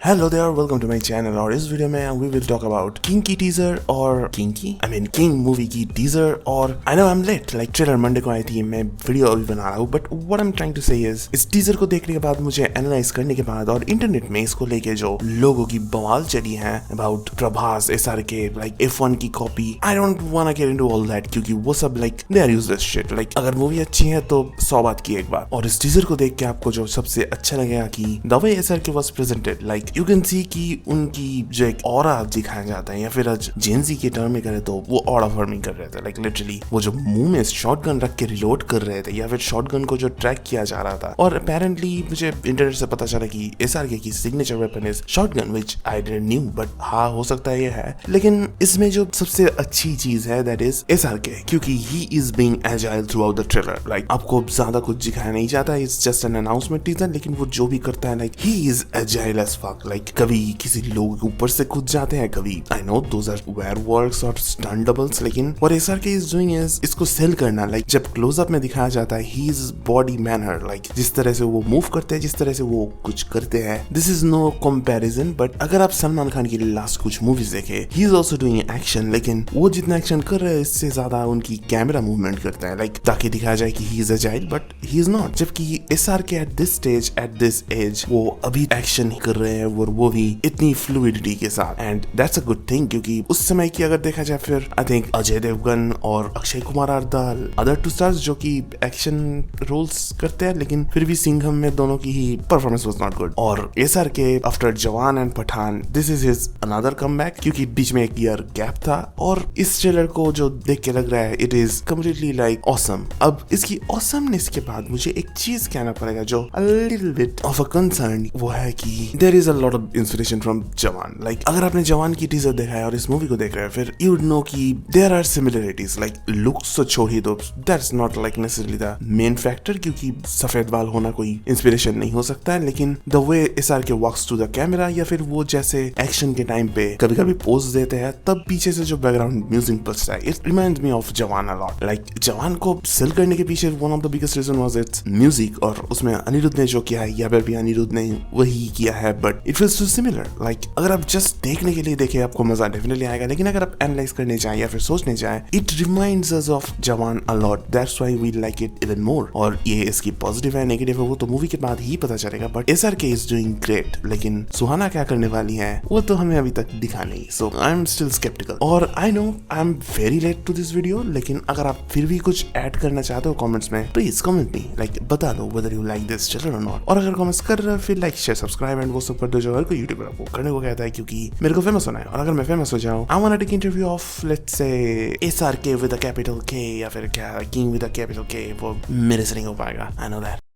Hello there, welcome to my channel. और इस video में we will talk about King की टीजर और किंग मूवी की टीजर। और I know I am late, like trailer Monday को आई थी, मैं वीडियो अभी बना रहा हूँ, but what I am trying to say is इस टीजर को देखने के बाद, मुझे एनालाइज करने के बाद और इंटरनेट में इसको लेके जो लोगों की बवाल चली है about Prabhas SRK like F1 की copy, I don't want to get into all that, क्योंकि वो सब like they are useless shit. Like अगर मूवी अच्छी है तो 100 बात की एक बात। और इस टीजर को देख के आपको जो सबसे अच्छा लगेगा कि the way SRK was presented, like you can see कि उनकी जो एक ऑरा दिखाया जाता है, या फिर आज जेनजी के टर्म में करे तो वो ऑरा फॉर्मिंग कर रहे थे। लाइक लिटरली वो जो मुंह में शॉटगन रख के रिलोड कर रहे थे, या फिर शॉटगन को जो ट्रैक किया जा रहा था। और अपेरेंटली मुझे इंटरनेट से पता चला कि SRK की signature weapon is shotgun, which I didn't knew, but हाँ हो सकता है ये है। लेकिन इसमें जो सबसे अच्छी चीज है दैट इज SRK, क्योंकि he is being agile throughout the trailer. Like आपको ज्यादा कुछ दिखाया नहीं जाता, it's just an announcement teaser, लेकिन वो जो भी करता है like he is agile as fuck. Like कभी किसी लोग के ऊपर से कूद जाते हैं, कभी आई नो दोस आर वेयरवॉल्व्स और स्टंट डबल्स, लेकिन what SRK is doing is इसको सेल करना। लाइक जब क्लोजअप में दिखाया जाता है he is body manner, like जिस तरह से वो मूव करते हैं, जिस तरह से वो कुछ करते हैं, this is no comparison. But अगर आप सलमान खान की लास्ट कुछ मूवीज देखे, he is also doing action, लेकिन वो जितना एक्शन कर रहे हैं इससे ज्यादा उनकी कैमरा मूवमेंट करता है, लाइक ताकि दिखाया जाए कि he is agile, but he is not. जबकि SRK at this stage, at this age, वो अभी एक्शन ही कर रहे हैं, वो भी इतनी फ्लूइडिटी के साथ, and that's a good thing. क्योंकि उस समय की अगर देखा जाए, फिर आई थिंक अजय देवगन और Akshay Kumar are the other two stars जो कि एक्शन रोल्स करते हैं, लेकिन फिर भी सिंघम में दोनों की ही परफॉर्मेंस वाज नॉट गुड। और SRK after Jawan and Pathaan, this is his another comeback, क्योंकि बीच में एक ईयर गैप था। और इस ट्रेलर को जो देख के लग रहा है, it is completely like awesome. अब इसकी ऑसमनेस के बाद मुझे एक चीज कहना पड़ेगा जो a little bit of a concern, वो है कि there is a lot of inspiration from Jawan. Like अगर आपने जवान की टीजर देखा है और इस मूवी को देख रहे हैं, फिर यू वुड नो कि there are similarities. Like looks तो छोड़ ही दो, that's not like necessarily the main factor, क्योंकि सफेद बाल होना कोई इंस्पिरेशन नहीं हो सकता है। लेकिन the way SRK walks to the camera, या फिर वो जैसे एक्शन के टाइम पे कभी कभी पोज देते हैं, तब पीछे से जो बैकग्राउंड म्यूजिक बजता है, it reminds me of Jawan a lot. Like जवान को सेल करने के पीछे one of the biggest reason was its music, और उसमें अनिरुद्ध ने जो किया है, या फिर भी अनिरुद्ध ने वही किया है, but it feels too similar. Like अगर आप जस्ट देखने के लिए देखें, आपको मजा डेफिनेटली आएगा, लेकिन अगर आप एनालाइज करने जाए या फिर सोचने जाए, it reminds us of Jawan a lot, that's why we like it even more. और ये इसकी पॉजिटिव है नेगेटिव है वो तो मूवी के बाद ही पता चलेगा, but SRK is doing great. लेकिन सुहाना क्या करने वाली है वो तो हमें अभी तक दिखा नहीं, so I am still sceptical. और I know I am very late to this video, लेकिन अगर आप फिर भी कुछ ऐड करना चाहते हो कमेंट्स में, प्लीज कमेंट मी, लाइक बता दो whether you like this trailer और नॉट। और अगर कमेंट्स कर रहे हो, फिर लाइक शेयर सब्सक्राइब एंड वो सब कर दो जो हर कोई यूट्यूबर आपको करने को कहता है, क्योंकि मेरे को फेमस होना है। और अगर मैं फेमस हो जाऊं, I want to take interview of let's say SRK with a capital K, या फिर क्या King with a capital K, वो मेरे से नहीं हो पाएगा, आई नो दैट।